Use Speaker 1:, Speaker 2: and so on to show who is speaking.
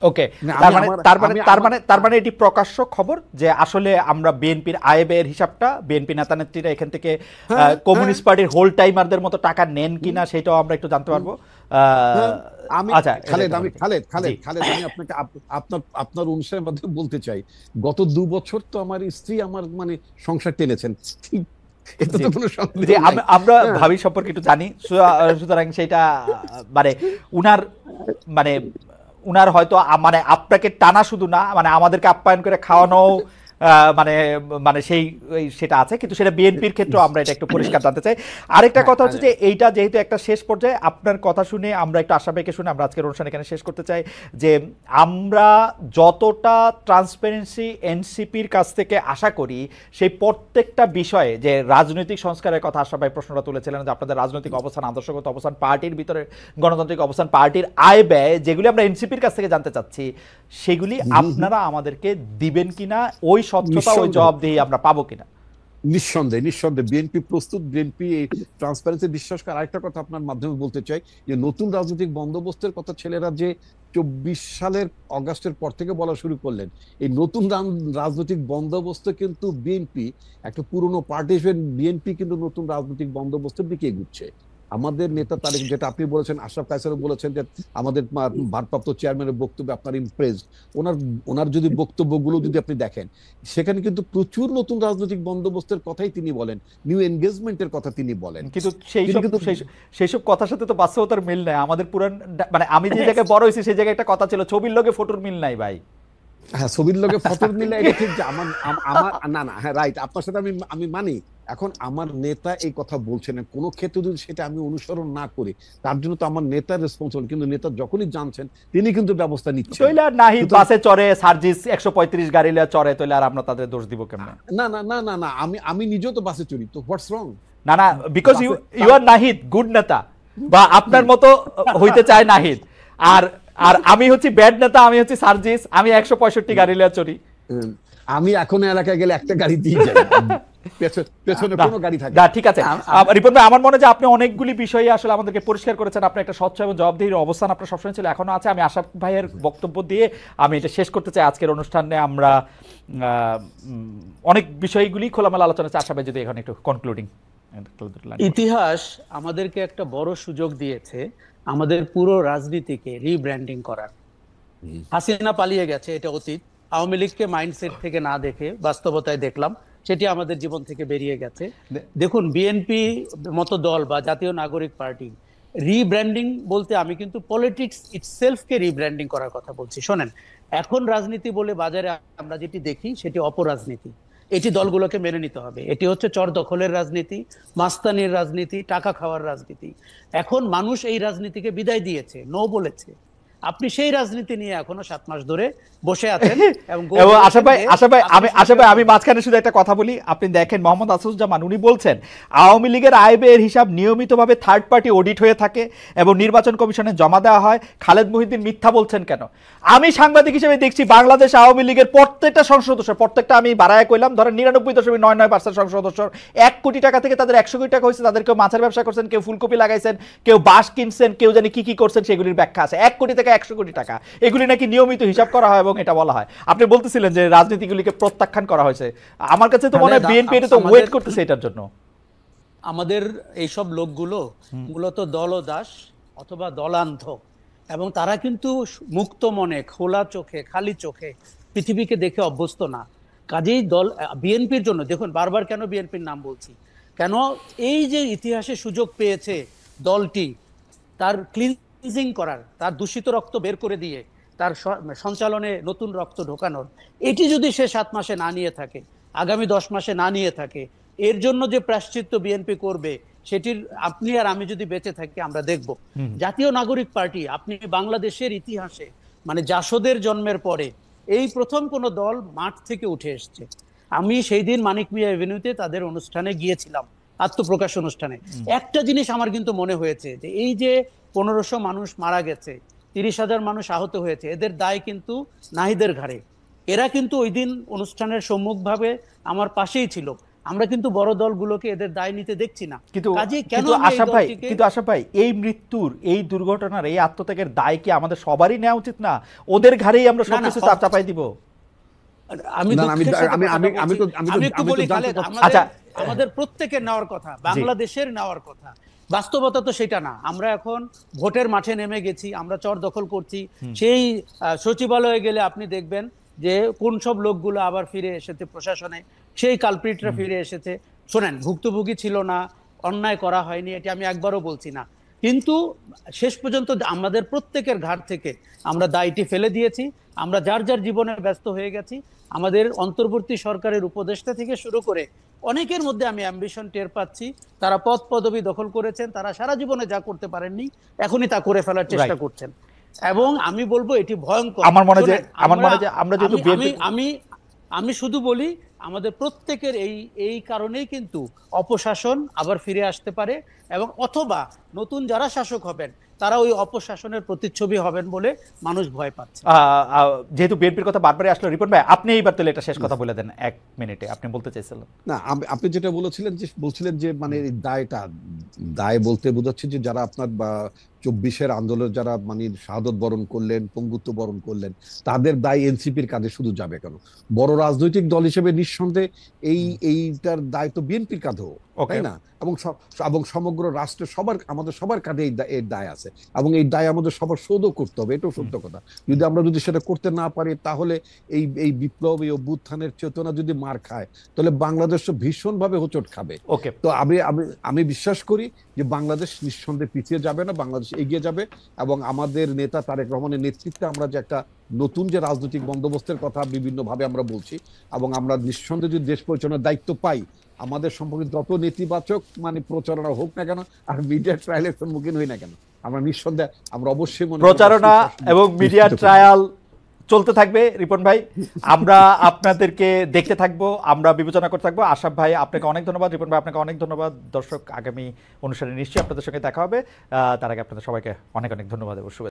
Speaker 1: ওকে, তার মানে এটি প্রকাশ্য খবর যে আসলে আমরা বিএনপির আয় ব্যয়ের হিসাবটা বিএনপি নেতা নেত্রীরা এখান থেকে কমিউনিস্ট পার্টির হোল টাইমারদের মতো টাকা নেন কিনা সেটাও আমরা একটু জানতে পারবো।
Speaker 2: আচ্ছা খালেদ, আমি আপনাকে আপনার অনুষ্ঠানের মাধ্যমে বলতে চাই, গত 2 বছর তো আমার স্ত্রী আমার মানে সংসার টেনেছেন,
Speaker 1: আমরা ভাবি সম্পর্কে একটু জানি, সুতরাং সেটা মানে উনার হয়তো মানে আপনাকে টানা শুধু না, মানে আমাদেরকে আপ্যায়ন করে খাওয়ানো মানে মানে সেটা আছে, কিন্তু সেটা বিএনপির ক্ষেত্রে আমরা এটা একটু পরিষ্কার জানতে চাই। আরেকটা কথা হচ্ছে যে এইটা যেহেতু একটা শেষ পর্যায়ে, আপনার কথা শুনে আমরা একটু আশাবাদীকে শুনে আমরা আজকের অনুষ্ঠান এখানে শেষ করতে চাই যে আমরা যতটা ট্রান্সপারেন্সি এনসিপির কাছ থেকে আশা করি, সেই প্রত্যেকটা বিষয়ে যে রাজনৈতিক সংস্কারের কথা আশাবাদী প্রশ্নটা তুলেছিলেন, যে আপনাদের রাজনৈতিক অবস্থান, আদর্শগত অবস্থান, পার্টির ভিতরে গণতান্ত্রিক অবস্থান, পার্টির আয় ব্যয়, যেগুলি আমরা এনসিপির কাছ থেকে জানতে চাচ্ছি, সেগুলি আপনারা আমাদেরকে দিবেন কিনা, ওই স্বচ্ছতা ওই জবাবদিহি আমরা পাবো কিনা?
Speaker 2: নিঃসন্দেহে বিএনপি প্রস্তুত। বিএনপি এই ট্রান্সপারেন্সি বিশ্বাস করে। আরেকটা কথা আপনার মাধ্যমে বলতে চাই, যে নতুন রাজনৈতিক বন্দোবস্তের কথা ছেলেরা যে 24 সালের অগাস্টের পর থেকে বলা শুরু করলেন, এই নতুন রাজনৈতিক বন্দোবস্ত কিন্তু বিএনপি একটা পুরনো পার্টি হিসেবে বিএনপি কিন্তু নতুন রাজনৈতিক বন্দোবস্তের দিকে এগুচ্ছে। আমাদের নেতা তারেক, যেটা আপনি বলেছেন, আশরাফ কায়সারও বলেছেন যে আমাদের ভারপ্রাপ্ত চেয়ারম্যানের বক্তব্যে আপনার ইমপ্রেসড, ওনার যদি বক্তব্যগুলো যদি আপনি দেখেন, সেখানে কিন্তু প্রচুর নতুন রাজনৈতিক বন্দোবস্তের কথাই তিনি বলেন, নিউ এনগেজমেন্টের কথা তিনি বলেন,
Speaker 1: কিন্তু সেইসব কথার সাথে তো বাস্তবতার মিল নাই। আমাদের পুরান মানে আমি যে জায়গায় বড় হয়েছি সেই জায়গায় একটা কথা ছিল, ছবির লগে ফটোর মিল নাই ভাই।
Speaker 2: হ্যাঁ, ছবির লগে ফটোর মিল নাই, এটা ঠিক। যে আমার না হ্যাঁ রাইট, আপনার সাথে আমি মানি। এখন আমার নেতা এই কথা বলছেন, কোনো ক্ষেত্রে যদি সেটা আমি অনুসরণ না করি, তার জন্য তো আমার নেতার রেসপন্সিবল। কিন্তু নেতা যখনই জানছেন, তিনি কিন্তু ব্যবস্থা নিচ্ছেন।
Speaker 1: নাহিদ বাসে চড়ে, সার্জিস 135 গাড়ি লিয়ে চড়ে, তাহলে আর আমরা তাদের দোষ দিব কেমনে?
Speaker 2: না, আমি নিজেও তো বাসে চড়ি, তো হোয়াটস রং?
Speaker 1: না, because you are Nahid, good নেতা, বা আপনার মতো হইতে চায় নাহিদ, আর আমি হচ্ছি ব্যাড নেতা, আমি হচ্ছি সার্জিস, আমি 165 গাড়ি লিয়ে চড়ি।
Speaker 2: আমি এখন এলাকায় গেলে একটা গাড়ি দিয়ে যাই, পেছনে কোনো গাড়ি থাকে
Speaker 1: না। ঠিক আছে রিপন ভাই, আমার মনে হয় যে আপনি অনেকগুলি বিষয়ে আসলে আমাদেরকে পরিষ্কার করেছেন। আপনি একটা স্বচ্ছ এবং জবাবদিহির অবস্থান আপনার সবসময় ছিল, এখনো আছে। আমি আশরাফ ভাইয়ের বক্তব্য দিয়ে আমি এটা শেষ করতে চাই আজকের অনুষ্ঠানে। আমরা অনেক বিষয়গুলি খোলামেলা আলোচনা চাই। আশরাফ ভাই যদি এখন একটু কনক্লুডিং।
Speaker 3: ইতিহাস আমাদেরকে একটা বড় সুযোগ দিয়েছে আমাদের পুরো রাজনীতিকে রিব্র্যান্ডিং করার। হাসিনা পালিয়ে গেছে, এটা অতীত। আওয়ামী লীগকে মাইন্ডসেট থেকে না দেখে বাস্তবতায় দেখলাম, সেটি আমাদের জীবন থেকে বেরিয়ে গেছে। দেখুন, বিএনপি মতো দল বা জাতীয় নাগরিক পার্টি রিব্র্যান্ডিং বলতে আমি কিন্তু পলিটিক্স ইটসেলফকে রিব্র্যান্ডিং করার কথা বলছি। শোনেন, এখন রাজনীতি বলে বাজারে আমরা যেটি দেখি সেটি অপরাজনীতি। এটি দলগুলোকে মেনে নিতে হবে। এটি হচ্ছে চর দখলের রাজনীতি, মাস্তানির রাজনীতি, টাকা খাওয়ার রাজনীতি। এখন মানুষ এই রাজনীতিকে বিদায় দিয়েছে, নো বলেছে। আপনি সেই রাজনীতি নিয়ে এখনো 7 মাস ধরে বসে আছেন। এবং
Speaker 1: আশা ভাই আমি মাঝখানে শুধু একটা কথা বলি। আপনি দেখেন, মোহাম্মদ আসুজ্জামান উনি বলছেন আওয়ামী লীগের আয় ব্যয়ের হিসাব নিয়মিতভাবে থার্ড পার্টি অডিট হয়ে থাকে এবং নির্বাচন কমিশনে জমা দেওয়া হয়। খালেদ মহিউদ্দিন মিথ্যা বলছেন কেন? আমি সাংবাদিক হিসেবে দেখছি বাংলাদেশ আওয়ামী লীগের প্রত্যেকটা সংসদ সদস্য, প্রত্যেকটা আমি বাড়ায় কইলাম, ধরেন 99.99% সংসদ সদস্য 1 কোটি টাকা থেকে তাদের 100 কোটি টাকা হয়েছে। তাদের কেউ মাছের ব্যবসা করছেন, কেউ ফুলকপি লাগাইছেন, কেউ বাঁশ কিনছেন, কেউ জানি কি করছেন, সেগুলির ব্যাখ্যা আছে। 1 কোটি থেকে 100 কোটি টাকা এগুলি নাকি নিয়মিত হিসাব করা হয় এবং এটা বলা হয়। আপনি বলতেছিলেন যে রাজনীতিগুলিকে প্রত্যাখ্যান করা হয়েছে। আমার কাছে তো মনে হয় বিএনপি এটা তো ওয়েট করতেছে এটার জন্য।
Speaker 3: আমাদের এইসব লোকগুলো মূলত দলদাস অথবা দলান্ধ, এবং তারা কিন্তু মুক্ত মনে, খোলা চোখে, খালি চোখে পৃথিবীকে দেখে অভ্যস্ত না। কাজেই দল বিএনপির জন্য, দেখুন বারবার কেন বিএনপির নাম বলছি, কেন এই যে ইতিহাসে সুযোগ পেয়েছে দলটি তার ক্লিনজিং করার, তার দূষিত রক্ত বের করে দিয়ে তার সঞ্চালনে নতুন রক্ত ঢোকানোর, এটি যদি সে 7 মাসে না নিয়ে থাকে, আগামী 10 মাসে না নিয়ে থাকে, এর জন্য যে প্রায়শ্চিত্ত বিএনপি করবে সেটির আপনি আর আমি যদি বেঁচে থাকি আমরা দেখব। জাতীয় নাগরিক পার্টি, আপনি বাংলাদেশের ইতিহাসে মানে জাসদের জন্মের পরে এই প্রথম কোন দল মাঠ থেকে উঠে এসছে। আমি সেই দিন মানিক মিয়া এভিনিউতে তাদের অনুষ্ঠানে গিয়েছিলাম, আত্মপ্রকাশ অনুষ্ঠানে। একটা জিনিস আমার কিন্তু মনে হয়েছে যে এই যে 1500 মানুষ মারা গেছে, 30,000 মানুষ আহত হয়েছে, এদের দায় কিন্তু নাহিদের ঘাড়ে। এরা কিন্তু ওই দিন অনুষ্ঠানের সম্মুখভাবে আমার পাশেই ছিল। আমরা কিন্তু বড় দলগুলোকে এদের দায় নিতে দেখছি না।
Speaker 1: কিন্তু
Speaker 3: কাজেই কেন
Speaker 1: কিন্তু
Speaker 3: আমি এই
Speaker 1: আশরাফ ভাই
Speaker 3: দলটিকে-
Speaker 1: কিন্তু আশরাফ ভাই এই মৃত্যুর, এই দুর্ঘটনার, এই আত্মত্যাগের দায় কি আমাদের সবারই নেওয়া উচিত না? ওদের ঘাড়েই আমরা
Speaker 3: না, না,
Speaker 1: সবকিছু চাপাই দিব?
Speaker 3: আমি
Speaker 2: না,
Speaker 3: দুঃখের সাথে
Speaker 2: আমি-
Speaker 3: কথা
Speaker 2: আমি-
Speaker 3: বলছি।
Speaker 2: আমি তো- আমি তো-
Speaker 3: আমি একটু
Speaker 2: আমি তো
Speaker 3: বলি
Speaker 2: জানতে
Speaker 3: খালেদ,
Speaker 2: চাচ্ছি-
Speaker 1: আচ্ছা।
Speaker 3: আমাদের প্রত্যেকের নেওয়ার কথা, বাংলাদেশের নেওয়ার কথা। বাস্তবতা তো সেটা না। আমরা এখন ভোটের মাঠে নেমে গেছি, আমরা চর দখল করছি। সেই সচিবালয়ে গেলে আপনি দেখবেন যে কোন সব লোকগুলো আবার ফিরে এসেছে প্রশাসনে, সেই কালপ্রিটরা ফিরে এসেছে। শোনেন, ভুক্তভোগী ছিল না, অন্যায় করা হয়নি, এটা আমি একবারও বলছি না, কিন্তু শেষ পর্যন্ত আমাদের প্রত্যেকের ঘাট থেকে আমরা দায়টি ফেলে দিয়েছি। আমরা যার যার জীবনে ব্যস্ত হয়ে গেছি। আমাদের অন্তর্বর্তী সরকারের উপদেষ্টা থেকে শুরু করে অনেকের মধ্যে আমি অ্যাম্বিশন টের পাচ্ছি। তারা পদ পদবি দখল করেছেন, তারা সারা জীবনে যা করতে পারেননি এখনই তা করে ফেলার চেষ্টা করছেন, এবং আমি বলবো এটি ভয়ঙ্কর।
Speaker 1: আমার মনে হয় যে
Speaker 3: শোনেন,
Speaker 1: আমরা যেহেতু
Speaker 3: আমি শুধু বলি, আমাদের প্রত্যেকের এই কারণেই কিন্তু অপশাসন আবার ফিরে আসতে পারে, এবং অথবা নতুন যারা শাসক হবেন তারা ওই অপশাসনের প্রতিচ্ছবি হবেন বলে মানুষ ভয় পাচ্ছে।
Speaker 1: যেহেতু বিএনপির কথা বারবারই আসলো, রিপন ভাই আপনি এইবার তাহলে এটা শেষ কথা বলে দেন 1 মিনিটে, আপনি বলতে চাইছিলেন।
Speaker 2: না, আপনি যেটা বলছিলেন যে মানে এই দায় বলতে বোঝাচ্ছে যে যারা আপনার 24-এর আন্দোলন যারা মানে শাহাদত বরণ করলেন, পঙ্গুত্ব বরণ করলেন, তাদের দায় এনসিপির কাঁধে শুধু যাবে কেন? বড় রাজনৈতিক দল হিসেবে নিঃসন্দেহে এইটার দায় তো বিএনপির কাঁধেও, তাই না? এবং সমগ্র রাষ্ট্রের আমাদের সবার কাঁধে এর দায় আছে, এবং এই দায় আমাদের সবার শোধও করতে হবে, এটাও সত্য কথা। যদি সেটা করতে না পারি, তাহলে এই বিপ্লব, এই অভ্যুত্থানের চেতনা যদি মার খায়, তাহলে বাংলাদেশ ভীষণভাবে হোঁচট খাবে।
Speaker 1: ওকে,
Speaker 2: তো আমি বিশ্বাস করি যে বাংলাদেশ নিঃসন্দেহে পিছিয়ে যাবে না, বাংলাদেশ এগিয়ে যাবে, এবং আমাদের নেতা তারেক রহমানের নেতৃত্বে আমরা যে একটা নতুন যে রাজনৈতিক বন্দোবস্তের কথা বিভিন্নভাবে আমরা বলছি, এবং আমরা নিঃসন্দেহে যদি দেশ পরিচালনার দায়িত্ব পাই, আমাদের সম্পর্কে যত নেতিবাচক মানে প্রচারণা হোক না কেন, আর মিডিয়া ট্রায়ালের সম্মুখীন হই না কেন, আমরা নিঃসন্দেহে আমরা অবশ্যই
Speaker 1: প্রচারণা এবং মিডিয়া ট্রায়াল চলতে থাকবে। রিপন ভাই, আমরা আপনাদেরকে দেখতে থাকবো, আমরা বিবেচনা করতে থাকবো। আশরাফ ভাই আপনাকে অনেক ধন্যবাদ, রিপন ভাই আপনাকে অনেক ধন্যবাদ। দর্শক, আগামী অনুষ্ঠানে নিশ্চয়ই আপনাদের সঙ্গে দেখা হবে। তার আগে আপনাদের সবাইকে অনেক অনেক ধন্যবাদ এবং শুভেচ্ছা।